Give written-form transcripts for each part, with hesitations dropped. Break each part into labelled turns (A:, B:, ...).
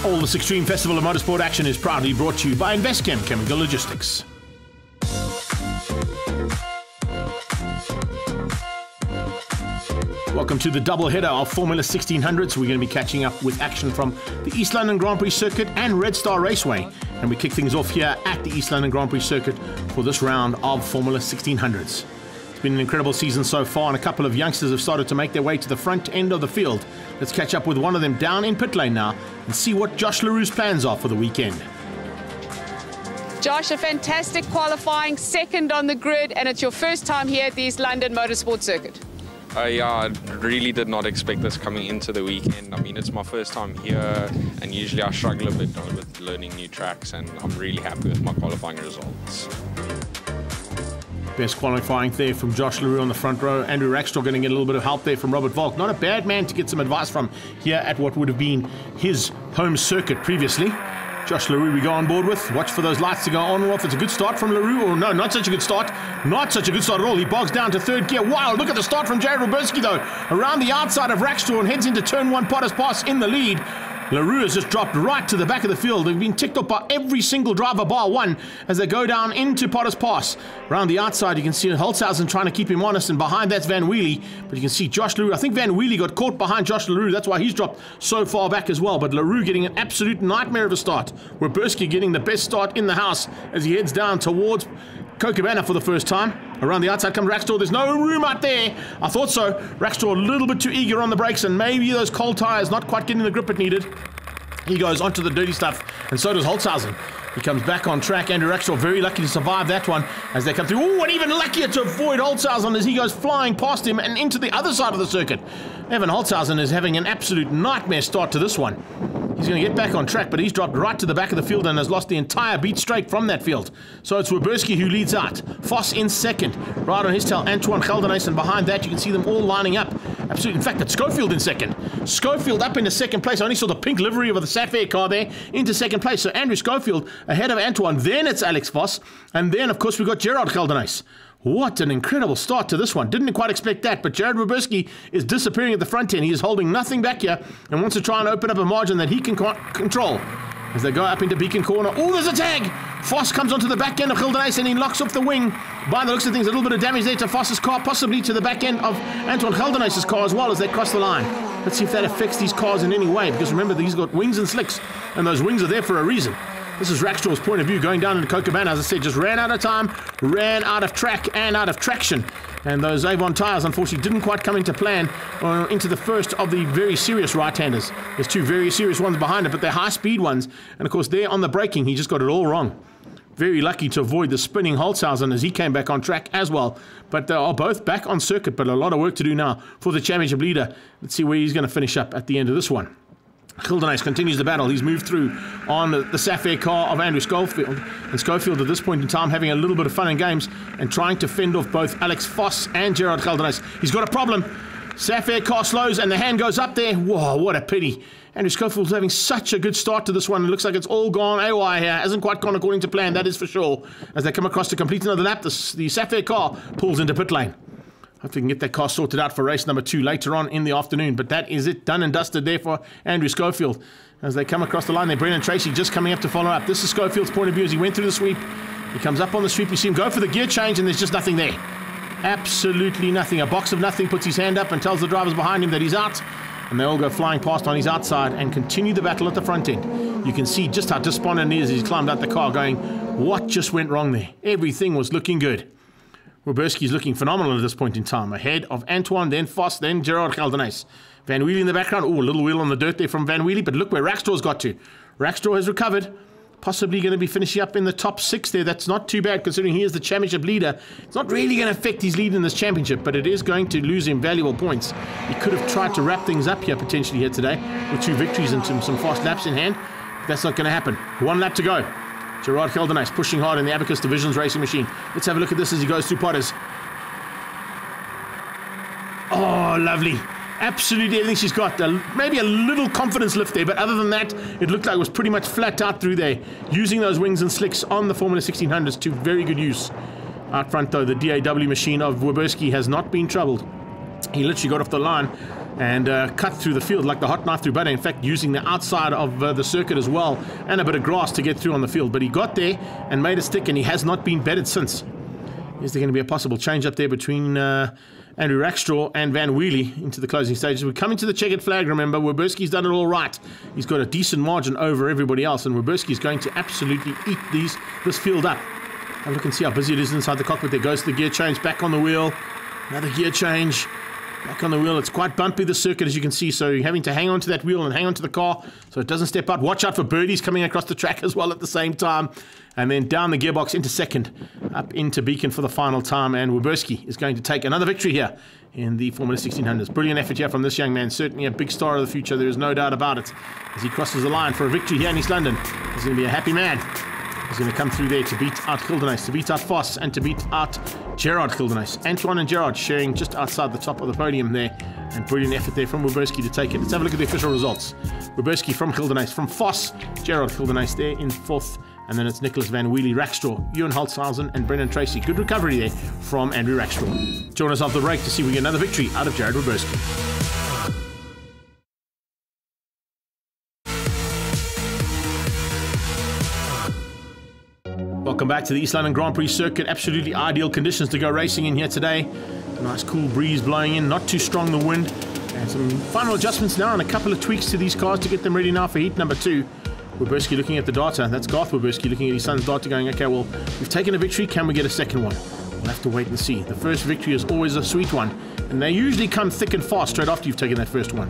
A: All this extreme festival of motorsport action is proudly brought to you by Investchem Chemical Logistics. Welcome to the double header of Formula 1600s. We're going to be catching up with action from the East London Grand Prix Circuit and Red Star Raceway. And we kick things off here at the East London Grand Prix Circuit for this round of Formula 1600s. It's been an incredible season so far, and a couple of youngsters have started to make their way to the front end of the field. Let's catch up with one of them down in pit lane now and see what Josh Leroux's plans are for the weekend.
B: Josh, a fantastic qualifying, second on the grid, and it's your first time here at the East London Motorsport Circuit.
C: Yeah, I really did not expect this coming into the weekend. I mean, it's my first time here, and usually I struggle a bit with learning new tracks, and I'm really happy with my qualifying results.
A: Best qualifying there from Josh Leroux on the front row. Andrew Rackstraw going to get a little bit of help there from Robert Volk. Not a bad man to get some advice from here at what would have been his home circuit previously. Josh Leroux we go on board with. Watch for those lights to go on and off. It's a good start from Leroux. Or no, not such a good start. Not such a good start at all. He bogs down to third gear. Wow, look at the start from Jared Roberski though. Around the outside of Rackstraw and heads into turn one. Potter's Pass in the lead. Leroux has just dropped right to the back of the field. They've been ticked up by every single driver bar one as they go down into Potter's Pass. Around the outside, you can see Holtzhausen trying to keep him honest, and behind that's Van Wheelie. But you can see Josh Leroux. I think Van Wheelie got caught behind Josh Leroux. That's why he's dropped so far back as well. But Leroux getting an absolute nightmare of a start. Roberski getting the best start in the house as he heads down towards Kokobana for the first time. Around the outside comes Rackstraw. There's no room out there. I thought so. Rackstraw a little bit too eager on the brakes, and maybe those cold tires not quite getting the grip it needed. He goes onto the dirty stuff, and so does Holtzhausen. He comes back on track. Andrew Rackstraw very lucky to survive that one as they come through. Oh, and even luckier to avoid Holtzhausen as he goes flying past him and into the other side of the circuit. Evan Holtzhausen is having an absolute nightmare start to this one. He's going to get back on track, but he's dropped right to the back of the field and has lost the entire beat straight from that field. So it's Roberski who leads out. Voss in second. Right on his tail, Antoine Geldenhuys, and behind that you can see them all lining up. Absolutely. In fact, it's Schofield in second. Schofield up into second place. I only saw the pink livery of the Sapphire car there into second place. So Andrew Schofield ahead of Antoine. Then it's Alex Voss. And then, of course, we've got Gerard Geldenhuys. What an incredible start to this one. Didn't quite expect that, but Jared Roberski is disappearing at the front end. He is holding nothing back here and wants to try and open up a margin that he can control. As they go up into Beacon Corner. Oh, there's a tag! Voss comes onto the back end of Geldenhuys and he locks off the wing. By the looks of things, a little bit of damage there to Voss's car, possibly to the back end of Antoine Geldenhuys' car as well as they cross the line. Let's see if that affects these cars in any way, because remember, these got wings and slicks, and those wings are there for a reason. This is Rackstraw's point of view going down into Kokobana. As I said, just ran out of time, ran out of track and out of traction. And those Avon tyres, unfortunately, didn't quite come into plan into the first of the very serious right-handers. There's two very serious ones behind it, but they're high-speed ones. And, of course, there on the braking, he just got it all wrong. Very lucky to avoid the spinning Holtzhausen as he came back on track as well. But they are both back on circuit, but a lot of work to do now for the championship leader. Let's see where he's going to finish up at the end of this one. Geldenhuys continues the battle. He's moved through on the Sapphire car of Andrew Schofield. And Schofield at this point in time having a little bit of fun and games and trying to fend off both Alex Voss and Gerard Geldenhuys. He's got a problem. Sapphire car slows and the hand goes up there. Whoa, what a pity. Andrew Schofield's having such a good start to this one. It looks like it's all gone AWI here. Hasn't quite gone according to plan, that is for sure. As they come across to complete another lap, the Sapphire car pulls into pit lane. Hopefully we can get that car sorted out for race number 2 later on in the afternoon. But that is it, done and dusted there for Andrew Schofield. As they come across the line there, Brendan Tracy just coming up to follow up. This is Schofield's point of view as he went through the sweep. He comes up on the sweep, you see him go for the gear change and there's just nothing there. Absolutely nothing. A box of nothing, puts his hand up and tells the drivers behind him that he's out. And they all go flying past on his outside and continue the battle at the front end. You can see just how despondent he is as he's climbed out the car going, what just went wrong there? Everything was looking good. Roberski's looking phenomenal at this point in time. Ahead of Antoine, then Voss, then Gerard Geldenhuys. Van Wheelie in the background. Oh, a little wheel on the dirt there from Van Wheelie, but look where Rackstraw's got to. Rackstraw has recovered. Possibly going to be finishing up in the top 6 there. That's not too bad considering he is the championship leader. It's not really going to affect his lead in this championship, but it is going to lose him valuable points. He could have tried to wrap things up here potentially here today with 2 victories and some fast laps in hand. But that's not going to happen. 1 lap to go. Gerard Geldenhuys pushing hard in the Abacus Divisions racing machine. Let's have a look at this as he goes through Potters. Oh, lovely. Absolutely everything she's got. Maybe a little confidence lift there, but other than that, it looked like it was pretty much flat out through there. Using those wings and slicks on the Formula 1600s to very good use. Out front, though, the DAW machine of Weberski has not been troubled. He literally got off the line and cut through the field like the hot knife through butter. In fact, using the outside of the circuit as well and a bit of grass to get through on the field. But he got there and made a stick, and he has not been bettered since. Is there going to be a possible change up there between Andrew Rackstraw and Van Wheelie into the closing stages? We're coming to the checkered flag, remember. Werberski's done it all right. He's got a decent margin over everybody else, and Werberski's going to absolutely eat this field up. Have a look and see how busy it is inside the cockpit. There goes the gear change, back on the wheel. Another gear change. Back on the wheel. It's quite bumpy, the circuit, as you can see, so you're having to hang on to that wheel and hang on to the car so it doesn't step out. Watch out for birdies coming across the track as well at the same time. And then down the gearbox into second, up into Beacon for the final time. And Werberski is going to take another victory here in the Formula 1600s. Brilliant effort here from this young man. Certainly a big star of the future. There is no doubt about it. As he crosses the line for a victory here in East London, he's going to be a happy man. He's going to come through there to beat out Gildenhuys, to beat out Voss, and to beat out Gerard Gildenhuys. Antoine and Gerard sharing just outside the top of the podium there. And brilliant effort there from Werberski to take it. Let's have a look at the official results. Werberski from Gildenhuys, from Voss, Gerard Gildenhuys there in fourth. And then it's Nicholas Van Wheelie, Rackstraw, Ewan Holtzhausen, and Brendan Tracy. Good recovery there from Andrew Rackstraw. Join us after the break to see if we get another victory out of Jared Werberski. Welcome back to the East London Grand Prix circuit. Absolutely ideal conditions to go racing in here today. A nice cool breeze blowing in, not too strong the wind. And some final adjustments now and a couple of tweaks to these cars to get them ready now for heat number 2. Werberski looking at the data. That's Garth Werberski looking at his son's data going, okay, well, we've taken a victory. Can we get a second one? We'll have to wait and see. The first victory is always a sweet one. And they usually come thick and fast straight after you've taken that first one.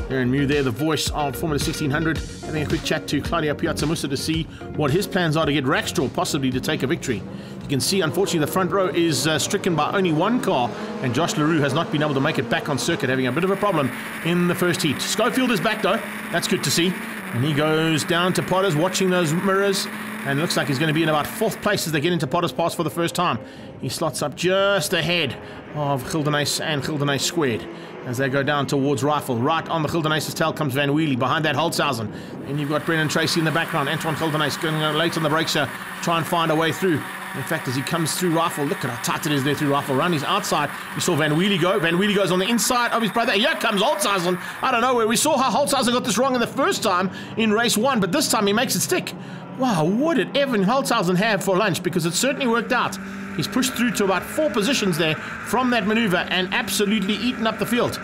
A: Aaron Mew there, the voice of Formula 1600, having a quick chat to Claudio Piazzamussa to see what his plans are to get Rackstraw possibly to take a victory. You can see, unfortunately, the front row is stricken by only one car, and Josh LaRue has not been able to make it back on circuit, having a bit of a problem in the first heat. Schofield is back, though. That's good to see. And he goes down to Potters, watching those mirrors, and looks like he's going to be in about 4th place as they get into Potters Pass for the first time. He slots up just ahead of Gildenhuys and Gildenhuys squared as they go down towards Rifle. Right on the Gildenhuys' tail comes Van Wheelie, behind that Holtzhausen. And you've got Brendan Tracy in the background. Antoine Gildenhuys going late on the brakes here, try and find a way through. In fact, as he comes through Rifle, look at how tight it is there through Rifle. Around his outside, we saw Van Wheelie go. Van Wheelie goes on the inside of his brother. Here comes Holtzhausen. I don't know where. We saw how Holtzhausen got this wrong in the first time in race 1, but this time he makes it stick. Wow, what did Evan Holtzhausen have for lunch? Because it certainly worked out. He's pushed through to about 4 positions there from that maneuver and absolutely eaten up the field.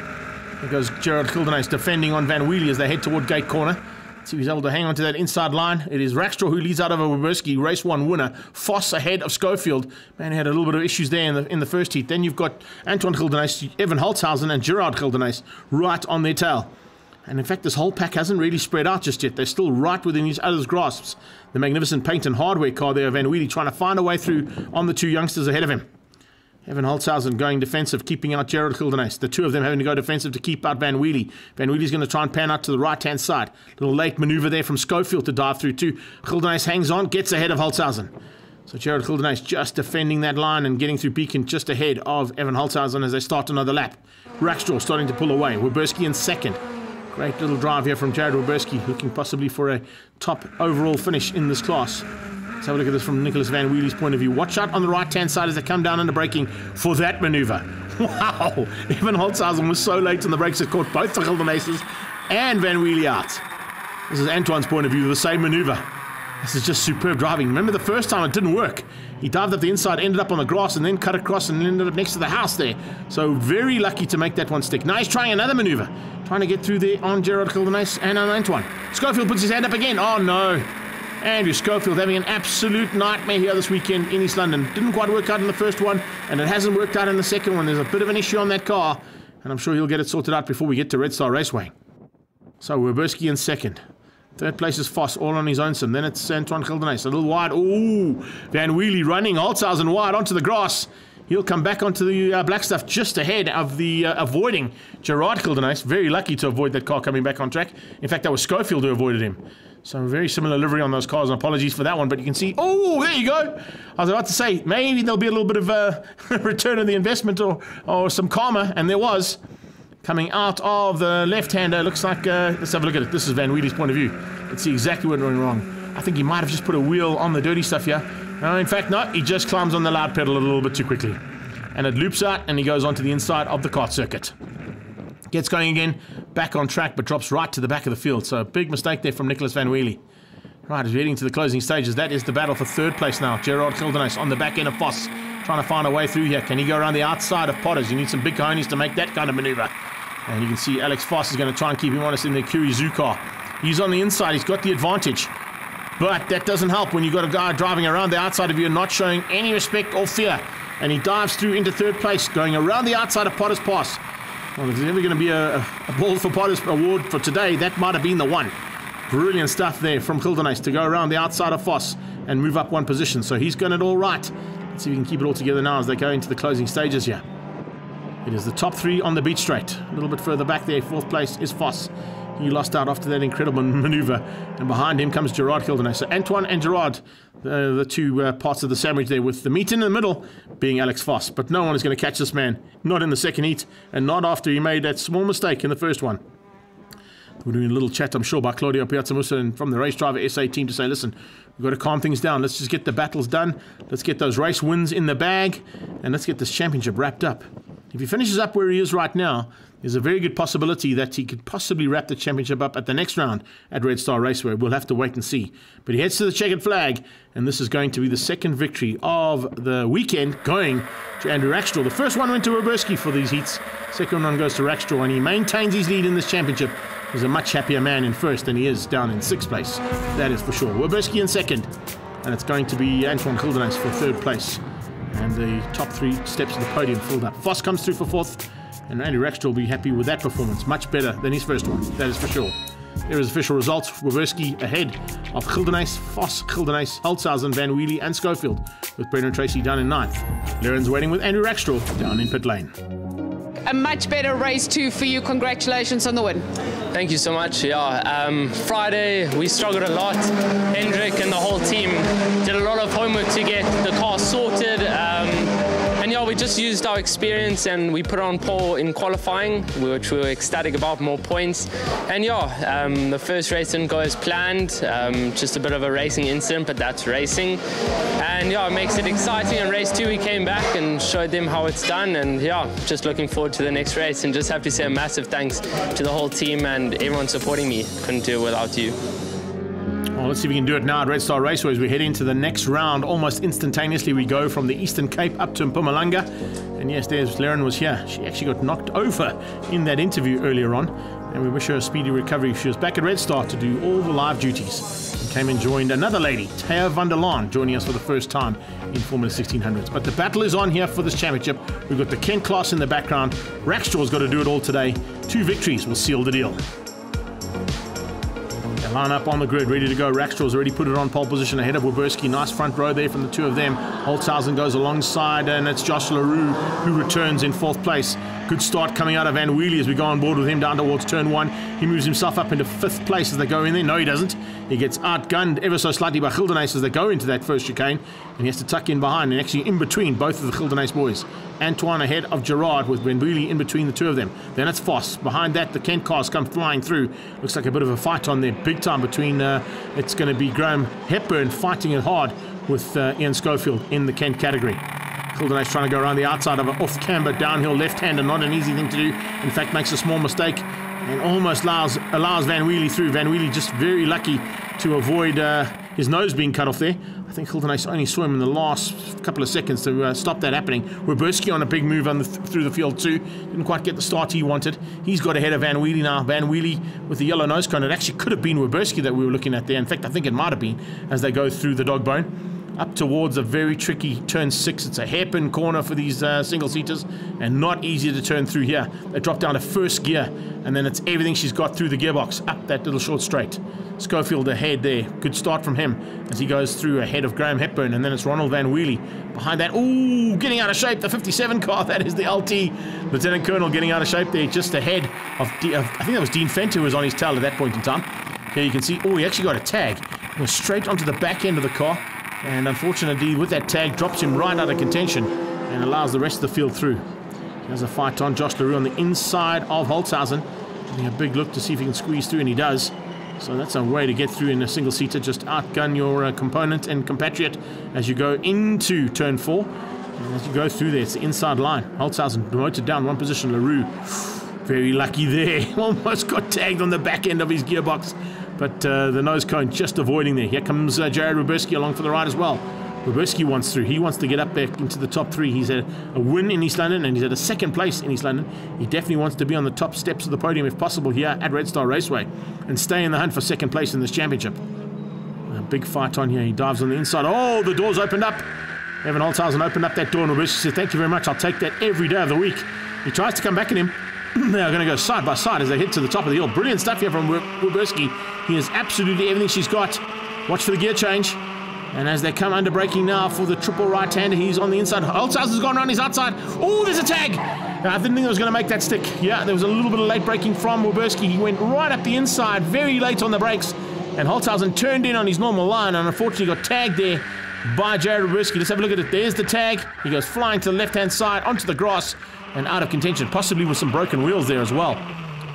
A: There goes Gerard Gildenhuys defending on Van Wheelie as they head toward gate corner. Let's see if he's able to hang on to that inside line. It is Rackstraw who leads out over Werberski, race 1 winner. Voss ahead of Schofield. Man, he had a little bit of issues there in the first heat. Then you've got Antoine Gildenhuys, Evan Holtzhausen, and Gerard Gildenhuys right on their tail. And in fact, this whole pack hasn't really spread out just yet. They're still right within each other's grasps. The magnificent paint and hardware car there, Van Wheelie, trying to find a way through on the 2 youngsters ahead of him. Evan Holtzhausen going defensive, keeping out Gerard Gildenhuys. The 2 of them having to go defensive to keep out Van Wheelie. Van Wheelie's going to try and pan out to the right-hand side. Little late maneuver there from Schofield to dive through too. Gildenhuys hangs on, gets ahead of Holtzhausen. So Gerard Gildenhuys just defending that line and getting through Beacon just ahead of Evan Holtzhausen as they start another lap. Rackstraw starting to pull away. Werberski in second. Great little drive here from Jared Werberski, looking possibly for a top overall finish in this class. Let's have a look at this from Nicholas Van Wheelie's point of view. Watch out on the right-hand side as they come down under braking for that maneuver. Wow! Evan Holtzhausen was so late on the brakes it caught both the Gildenhuys and Van Wheelie out. This is Antoine's point of view, the same maneuver. This is just superb driving. Remember the first time it didn't work. He dived up the inside, ended up on the grass, and then cut across and ended up next to the house there. So very lucky to make that one stick. Now he's trying another maneuver. Trying to get through there on Gerard Gildenhuys and on Antoine. Schofield puts his hand up again. Oh no! Andrew Schofield having an absolute nightmare here this weekend in East London. Didn't quite work out in the first one, and it hasn't worked out in the second one. There's a bit of an issue on that car, and I'm sure he'll get it sorted out before we get to Red Star Raceway. So Werberski in second. Third place is Voss, all on his own sim. Then it's Antoine Gildenhuys, a little wide. Ooh, Van Wheelie running Holtzhausen wide onto the grass. He'll come back onto the black stuff just ahead of the avoiding Gerard Gildenhuys. Very lucky to avoid that car coming back on track. In fact, that was Schofield who avoided him. So very similar livery on those cars, and apologies for that one, but you can see, oh, there you go. I was about to say, maybe there'll be a little bit of a return on the investment or some karma, and there was. Coming out of the left-hander, looks like, let's have a look at it. This is Van Wheelie's point of view. Let's see exactly what went wrong. I think he might have just put a wheel on the dirty stuff here. No, in fact, no, he just climbs on the loud pedal a little bit too quickly. and it loops out, and he goes onto the inside of the kart circuit. Gets going again, back on track, but drops right to the back of the field. So a big mistake there from Nicholas Van Wheelie. Right, as we're heading to the closing stages, that is the battle for third place now. Gerard Gildenhuis on the back end of Vos, trying to find a way through here. Can he go around the outside of Potters? You need some big cojones to make that kind of maneuver. And you can see Alex Vos is going to try and keep him honest in the Curie Zoo car. He's on the inside, he's got the advantage. But that doesn't help when you've got a guy driving around the outside of you and not showing any respect or fear. And he dives through into third place, going around the outside of Potters Pass. Well, if there's ever going to be a Ball for Potters award for today, that might have been the one. Brilliant stuff there from Gildenhuis to go around the outside of Vos and move up one position. So he's got it all right. Let's see if we can keep it all together now as they go into the closing stages here. It is the top three on the beach straight. A little bit further back there, fourth place is Vos. He lost out after that incredible maneuver. And behind him comes Gerard Gildenhuis. So Antoine and Gerard, the two parts of the sandwich there, with the meat in the middle being Alex Vos. But no one is going to catch this man. Not in the second heat, and not after he made that small mistake in the first one. We're doing a little chat, I'm sure, by Claudio Piazzamusa and from the Race Driver SA team to say, listen, we've got to calm things down. Let's just get the battles done. Let's get those race wins in the bag, and let's get this championship wrapped up. If he finishes up where he is right now, there's a very good possibility that he could possibly wrap the championship up at the next round at Red Star Raceway. We'll have to wait and see. But he heads to the checkered flag, and this is going to be the second victory of the weekend going to Andrew Rackstraw. The first one went to Roberski for these heats. Second one goes to Rackstraw, and he maintains his lead in this championship. He's a much happier man in first than he is down in sixth place. That is for sure. Roberski in second, and it's going to be Antoine Gildenhuis for third place. And the top three steps of the podium filled up. Vos comes through for fourth, and Andy Rackstraw will be happy with that performance. Much better than his first one, that is for sure. There is official results. Roberski ahead of Gildenhuis, Vos, Gildenhuis, Holtzhausen, Van Wheelie and Schofield, with Brendan Tracy down in ninth. Leren's waiting with Andrew Rackstraw down in pit lane.
B: A much better race too for you. Congratulations on the win.
D: Thank you so much. Yeah, Friday we struggled a lot. Hendrik and the whole team did a lot of homework to get the car sorted. And yeah, we just used our experience and we put on pole in qualifying, which we were ecstatic about, more points. And yeah, the first race didn't go as planned, just a bit of a racing incident, but that's racing. And yeah, it makes it exciting. And race 2 we came back and showed them how it's done. And yeah, just looking forward to the next race, and just have to say a massive thanks to the whole team and everyone supporting me. Couldn't do it without you.
A: Well, let's see if we can do it now at Red Star Raceway as we head into the next round. Almost instantaneously we go from the Eastern Cape up to Mpumalanga. And yes, there's Leren was here. She actually got knocked over in that interview earlier on, and we wish her a speedy recovery. She was back at Red Star to do all the live duties and came and joined another lady, Thea van der Laan, joining us for the first time in Formula 1600s. But the battle is on here for this championship. We've got the Kent class in the background. Rackstraw's got to do it all today. 2 victories will seal the deal. Line up on the grid, ready to go. Rackstraw's already put it on pole position ahead of Woberski. Nice front row there from the two of them. Holtzhausen goes alongside, and it's Josh LaRue who returns in 4th place. Good start coming out of Van Wheelie as we go on board with him down towards turn 1. He moves himself up into 5th place as they go in there. No, he doesn't. He gets outgunned ever so slightly by Gildenhuis as they go into that first chicane, and he has to tuck in behind and actually in between both of the Gildenhuis boys. Antoine ahead of Gerard with Van Wheelie in between the two of them. Then it's Vos. Behind that, the Kent cars come flying through. Looks like a bit of a fight on there, big time between, it's going to be Graham Hepburn fighting it hard with Ian Schofield in the Kent category. Gildenhuis trying to go around the outside of an off-camber downhill left-hander, not an easy thing to do. In fact, makes a small mistake and almost allows Van Wheelie through. Van Wheelie just very lucky to avoid his nose being cut off there. I think Gildenhuis only saw him in the last couple of seconds to stop that happening. Roberski on a big move on through the field too. Didn't quite get the start he wanted. He's got ahead of Van Wheelie now. Van Wheelie with the yellow nose cone. It actually could have been Roberski that we were looking at there. In fact, I think it might have been as they go through the dog bone. Up towards a very tricky turn 6. It's a hairpin corner for these single-seaters and not easy to turn through here. They drop down to first gear, and then it's everything she's got through the gearbox up that little short straight. Schofield ahead there. Good start from him as he goes through ahead of Graham Hepburn, and then it's Ronald Van Wheelie behind that. Ooh, getting out of shape. The 57 car, that is the LT. Lieutenant Colonel getting out of shape there just ahead of, I think that was Dean Fenter who was on his tail at that point in time. Here you can see, oh, he actually got a tag. He goes straight onto the back end of the car. And unfortunately, with that tag, drops him right out of contention and allows the rest of the field through. There's a fight on. Josh LaRue on the inside of Holtzhausen. Having a big look to see if he can squeeze through, and he does. So that's a way to get through in a single-seater. Just outgun your component and compatriot as you go into turn 4. And as you go through there, it's the inside line. Holtzhausen promoted down one position. LaRue, very lucky there. Almost got tagged on the back end of his gearbox. But the nose cone just avoiding there. Here comes Jared Ruberski along for the ride as well. Ruberski wants through. He wants to get up back into the top three. He's had a win in East London and he's had a second place in East London. He definitely wants to be on the top steps of the podium if possible here at Red Star Raceway and stay in the hunt for second place in this championship. A big fight on here. He dives on the inside. Oh, the door's opened up. Evan Holtzhausen opened up that door and Ruberski said, thank you very much. I'll take that every day of the week. He tries to come back at him. They are going to go side by side as they head to the top of the hill. Brilliant stuff here from Ruberski. He has absolutely everything she's got. Watch for the gear change. And as they come under braking now for the triple right-hander, he's on the inside. Holtzhausen's gone around his outside. Oh, there's a tag. I didn't think I was going to make that stick. Yeah, there was a little bit of late braking from Ruberski. He went right up the inside, very late on the brakes. And Holtzhausen turned in on his normal line and unfortunately got tagged there by Jared Ruberski. Let's have a look at it. There's the tag. He goes flying to the left-hand side onto the grass and out of contention, possibly with some broken wheels there as well.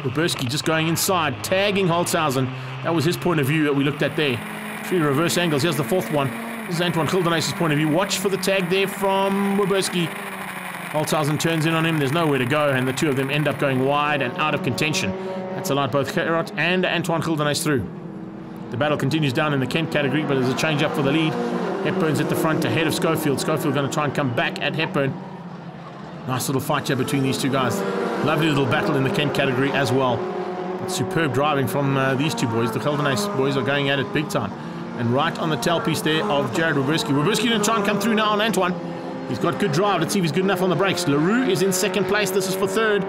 A: Ruberski just going inside, tagging Holtzhausen. That was his point of view that we looked at there. 3 reverse angles. Here's the 4th one. This is Antoine Gildenhuis's point of view. Watch for the tag there from Ruberski. Holtzhausen turns in on him. There's nowhere to go, and the two of them end up going wide and out of contention. That's allowed both Gerard and Antoine Gildenhuis through. The battle continues down in the Kent category, but there's a change up for the lead. Hepburn's at the front ahead of Schofield. Schofield going to try and come back at Hepburn. Nice little fight here between these two guys. Lovely little battle in the Kent category as well. But superb driving from these two boys. The Gildenhuis boys are going at it big time. And right on the tailpiece there of Jared Ruberski. Ruberski going to try and come through now on Antoine. He's got good drive. Let's see if he's good enough on the brakes. LaRue is in second place. This is for third.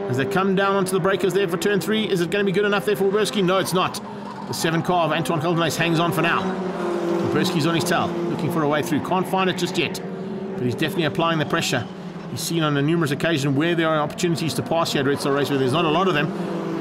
A: As they come down onto the breakers there for turn 3. Is it going to be good enough there for Ruberski? No, it's not. The 7 car of Antoine Gildenhuis hangs on for now. Ruberski's on his tail, looking for a way through. Can't find it just yet. But he's definitely applying the pressure. He's seen on a numerous occasion where there are opportunities to pass here at Red Star Raceway. There's not a lot of them.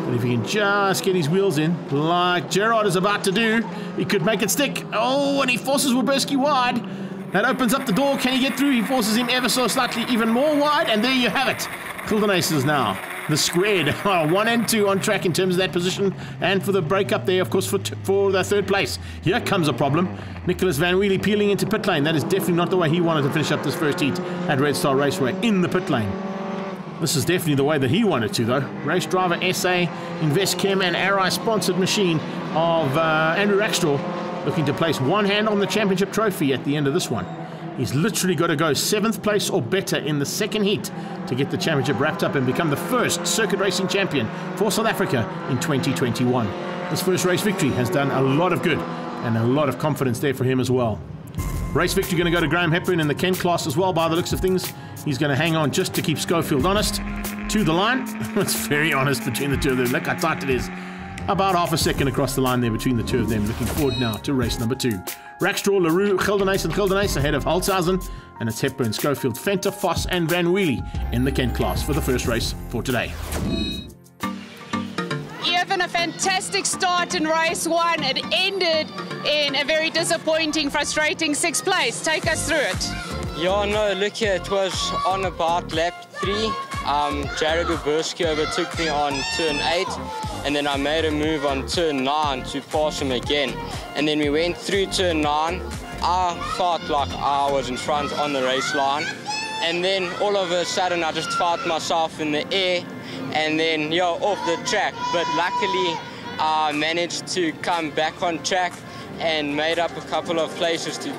A: But if he can just get his wheels in, like Gerard is about to do, he could make it stick. Oh, and he forces Ruberski wide. That opens up the door. Can he get through? He forces him ever so slightly even more wide. And there you have it. Gildenhuis is now the squared 1 and 2 on track in terms of that position. And for the break up there, of course, for the 3rd place. Here comes a problem. Nicholas Van Wheelie peeling into pit lane. That is definitely not the way he wanted to finish up this first heat at Red Star Raceway, in the pit lane. This is definitely the way that he wanted to, though. Race driver SA, Investchem and Arai sponsored machine of Andrew Rackstraw, looking to place one hand on the championship trophy at the end of this one. He's literally got to go 7th place or better in the 2nd heat to get the championship wrapped up and become the first circuit racing champion for South Africa in 2021. This first race victory has done a lot of good and a lot of confidence there for him as well. Race victory going to go to Graham Hepburn in the Kent class as well, by the looks of things. He's going to hang on just to keep Schofield honest to the line. It's very honest between the two of them. Look how tight it is. About half a second across the line there between the two of them. Looking forward now to race number 2. Rackstraw, LaRue, Gildenhuis and Gildenhuis ahead of Holtzhausen. And it's Hepburn, Schofield, Venter, Vos and Van Wheelie in the Kent class for the first race for today.
B: Evan, a fantastic start in race 1. It ended in a very disappointing, frustrating 6th place. Take us through it.
E: Yeah, no, look here, it was on about lap 3. Jared Ruberski overtook me on turn 8, and then I made a move on turn 9 to pass him again. And then we went through turn 9. I felt like I was in front on the race line. And then all of a sudden I just felt myself in the air and then, yeah, off the track. But luckily I managed to come back on track and made up a couple of places to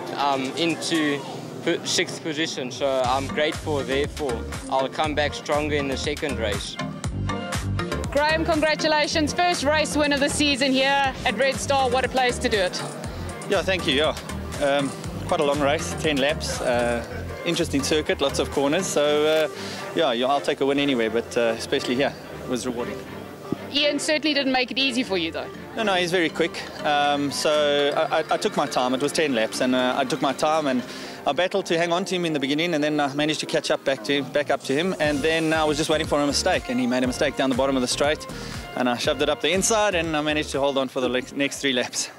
E: into 6th position. So I'm grateful, therefore I'll come back stronger in the 2nd race.
B: Graham, congratulations. First race win of the season here at Red Star. What a place to do it.
F: Yeah, thank you. Yeah, quite a long race, 10 laps. Interesting circuit, lots of corners. So yeah, I'll take a win anyway, but especially here, it was rewarding.
B: Ian certainly didn't make it easy for you, though.
F: No, he's very quick. So I took my time. It was 10 laps, and I took my time, and I battled to hang on to him in the beginning, and then I managed to catch up back up to him. And then I was just waiting for a mistake, and he made a mistake down the bottom of the straight, and I shoved it up the inside, and I managed to hold on for the next 3 laps.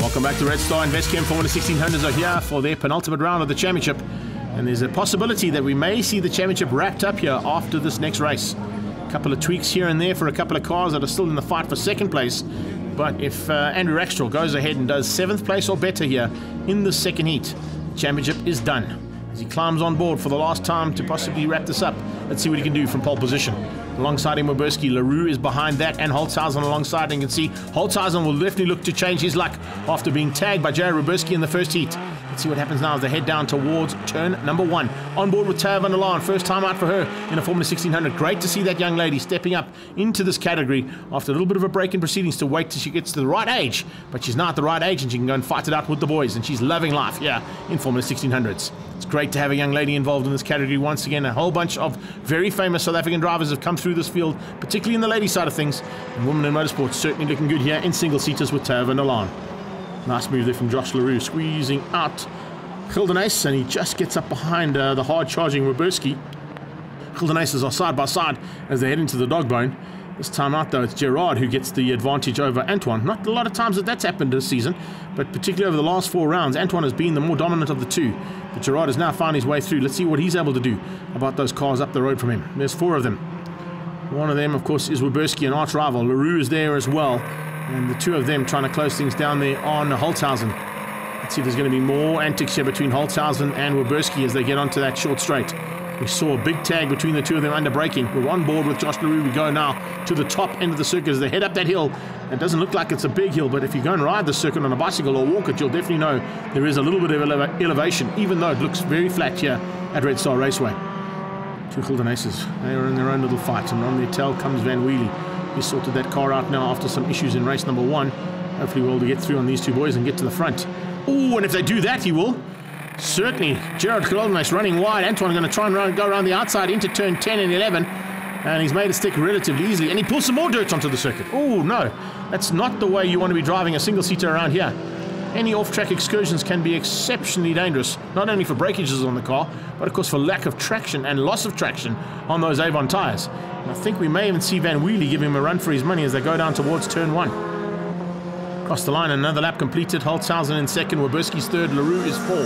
A: Welcome back to Red Star. Investchem F 1600 are here for their penultimate round of the championship. And there's a possibility that we may see the championship wrapped up here after this next race. A couple of tweaks here and there for a couple of cars that are still in the fight for 2nd place. But if Andrew Rackstraw goes ahead and does 7th place or better here in the second heat, the championship is done. As he climbs on board for the last time to possibly wrap this up, let's see what he can do from pole position. Alongside him, Werberski, LaRue is behind that, and Holtzhausen alongside. And you can see Holtzhausen will definitely look to change his luck after being tagged by Jared Werberski in the first heat. Let's see what happens now as they head down towards turn number 1. On board with Taya van der Laan, first time out for her in a Formula 1600. Great to see that young lady stepping up into this category after a little bit of a break in proceedings to wait till she gets to the right age. But she's now at the right age and she can go and fight it out with the boys, and she's loving life here in Formula 1600s. It's great to have a young lady involved in this category once again. A whole bunch of very famous South African drivers have come through this field, particularly in the ladies' side of things. And women in motorsport certainly looking good here in single-seaters with Taya van der Laan. Nice move there from Josh LaRue, squeezing out Gildenace, and he just gets up behind the hard-charging Werberski. Gildenaces are side by side as they head into the dog bone. This time out, though, it's Gerard who gets the advantage over Antoine. Not a lot of times that's happened this season, but particularly over the last 4 rounds, Antoine has been the more dominant of the two. But Gerard has now found his way through. Let's see what he's able to do about those cars up the road from him. There's 4 of them. One of them, of course, is Werberski, an arch rival. LaRue is there as well, and the 2 of them trying to close things down there on Holtzhausen. Let's see if there's going to be more antics here between Holtzhausen and Werberski as they get onto that short straight. We saw a big tag between the 2 of them under braking. We're on board with Josh LaRue. We go now to the top end of the circuit as they head up that hill. It doesn't look like it's a big hill, but if you go and ride the circuit on a bicycle or walk it, you'll definitely know there is a little bit of elevation, even though it looks very flat here at Red Star Raceway. 2 Gildenaces, they are in their own little fight, and on their tail comes Van Wheelie. He sorted that car out now after some issues in race number 1. Hopefully we'll be able to get through on these 2 boys and get to the front. Oh, and if they do that, he will. Certainly, Gerard Gildenace running wide. Antoine going to try and go around the outside into turn 10 and 11. And he's made it stick relatively easily. And he pulls some more dirt onto the circuit. Oh, no. That's not the way you want to be driving a single-seater around here. Any off-track excursions can be exceptionally dangerous, not only for breakages on the car, but of course for lack of traction and loss of traction on those Avon tyres. And I think we may even see Van Wheelie give him a run for his money as they go down towards turn 1. Across the line, another lap completed. Holtzhausen in second, Werberski's third, LaRue is 4.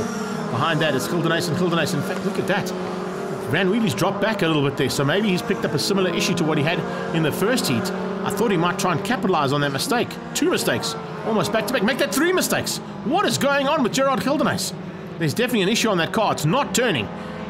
A: Behind that, it's Gildenace and Gildenace. In fact, look at that. Van Wheelie's dropped back a little bit there, so maybe he's picked up a similar issue to what he had in the first heat. I thought he might try and capitalize on that mistake. 2 mistakes, almost back-to-back. Make that 3 mistakes. What is going on with Gerard Gildenace? There's definitely an issue on that car. It's not turning.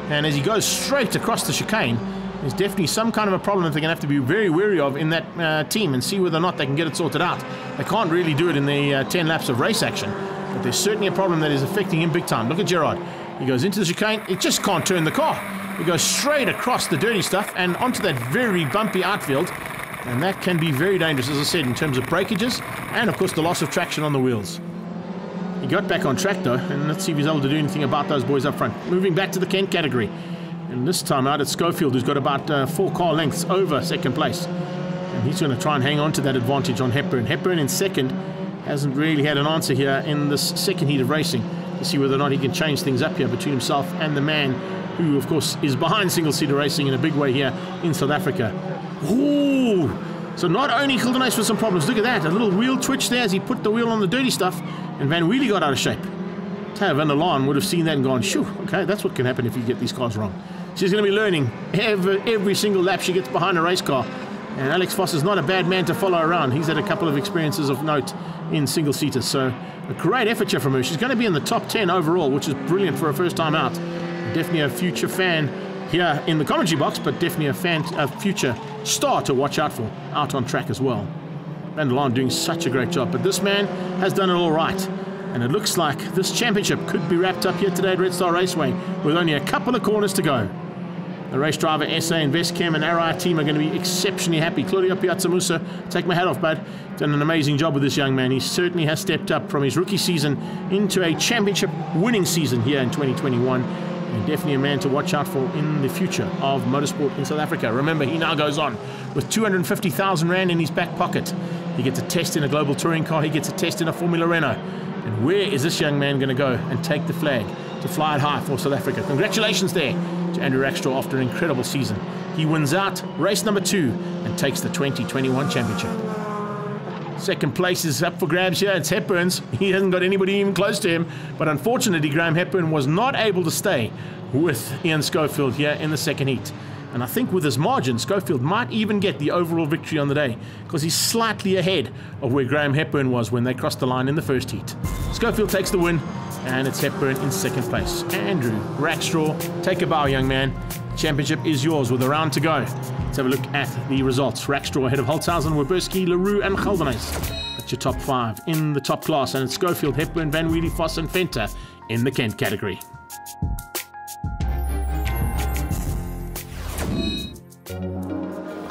A: And as he goes straight across the chicane, there's definitely some kind of a problem that they're going to have to be very wary of in that team and see whether or not they can get it sorted out. They can't really do it in the 10 laps of race action, but there's certainly a problem that is affecting him big time. Look at Gerard. He goes into the chicane. It just can't turn the car. He goes straight across the dirty stuff and onto that very bumpy outfield, and that can be very dangerous, as I said, in terms of breakages and, of course, the loss of traction on the wheels. He got back on track, though, and let's see if he's able to do anything about those boys up front. Moving back to the Kent category. And this time out, it's Schofield, who's got about 4 car lengths over second place. And he's going to try and hang on to that advantage on Hepburn. Hepburn in second hasn't really had an answer here in this second heat of racing to see whether or not he can change things up here between himself and the man who, of course, is behind single-seater racing in a big way here in South Africa. Ooh! So not only Gildenace with some problems, look at that, a little wheel twitch there as he put the wheel on the dirty stuff, and Van Wheelie got out of shape. Taya van der Laan would have seen that and gone, shoo, okay, that's what can happen if you get these cars wrong. She's going to be learning every single lap she gets behind a race car. And Alex Voss is not a bad man to follow around. He's had a couple of experiences of note in single-seaters. So a great effort here from her. She's going to be in the top 10 overall, which is brilliant for a first time out. Definitely a future fan here in the commentary box, but definitely a future star to watch out for out on track as well. Van der Laan doing such a great job. But this man has done it all right. And it looks like this championship could be wrapped up here today at Red Star Raceway with only a couple of corners to go. The race driver, SA, Investchem and RI team are going to be exceptionally happy. Claudio Piazzamusa, take my hat off, bud. Done an amazing job with this young man. He certainly has stepped up from his rookie season into a championship winning season here in 2021. And definitely a man to watch out for in the future of motorsport in South Africa. Remember, he now goes on with 250,000 Rand in his back pocket. He gets a test in a global touring car. He gets a test in a Formula Renault. And where is this young man going to go and take the flag to fly it high for South Africa? Congratulations there to Andrew Rackstraw after an incredible season. He wins out race number 2 and takes the 2021 championship. Second place is up for grabs here. It's Hepburn's. He hasn't got anybody even close to him. But unfortunately, Graham Hepburn was not able to stay with Ian Schofield here in the second heat. And I think with his margin, Schofield might even get the overall victory on the day, because he's slightly ahead of where Graham Hepburn was when they crossed the line in the first heat. Schofield takes the win, and it's Hepburn in second place. Andrew Rackstraw, take a bow, young man. Championship is yours with a round to go. Let's have a look at the results. Rackstraw ahead of Holtzhausen, Werberski, Leroux and Gelderhuys. That's your top 5 in the top class, and it's Schofield, Hepburn, Van Wheelie, Vos and Venter in the Kent category.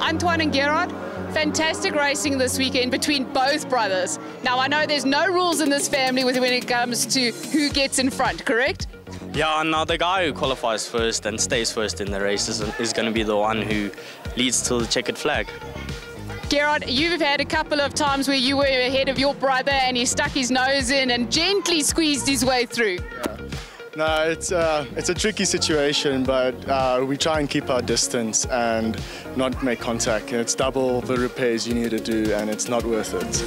B: Antoine and Gerard, fantastic racing this weekend between both brothers. Now, I know there's no rules in this family when it comes to who gets in front, correct?
G: Yeah, now the guy who qualifies first and stays first in the race is going to be the one who leads to the checkered flag.
B: Gerard, you've had a couple of times where you were ahead of your brother and he stuck his nose in and gently squeezed his way through.
H: No, it's a tricky situation, but we try and keep our distance and not make contact. It's double the repairs you need to do, and it's not worth it.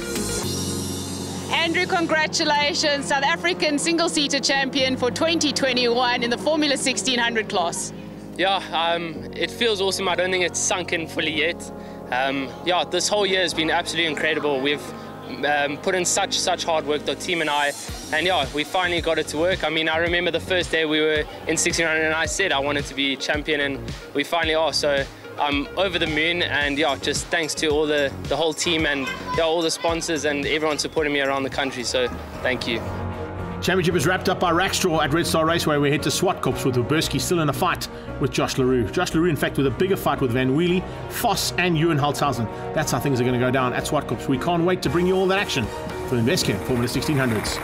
B: Andrew, congratulations, South African single-seater champion for 2021 in the Formula 1600 class.
D: Yeah, it feels awesome. I don't think it's sunk in fully yet. Yeah, this whole year has been absolutely incredible. We've put in such hard work, the team and I, and yeah, we finally got it to work. I mean, I remember the first day we were in 1600 and I said I wanted to be champion, and we finally are. So I'm over the moon, and yeah, just thanks to all the whole team and yeah, all the sponsors and everyone supporting me around the country. So thank you.
A: Championship is wrapped up by Rackstraw at Red Star Raceway. We head to Swartkops with Werberski still in a fight with Josh Leroux. Josh Leroux, in fact, with a bigger fight with Van Wheelie, Vos and Ewan Holtzhausen. That's how things are going to go down at Swartkops. We can't wait to bring you all that action for Investchem Formula 1600s.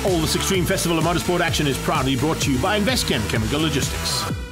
A: All this extreme festival of motorsport action is proudly brought to you by Investchem Chemical Logistics.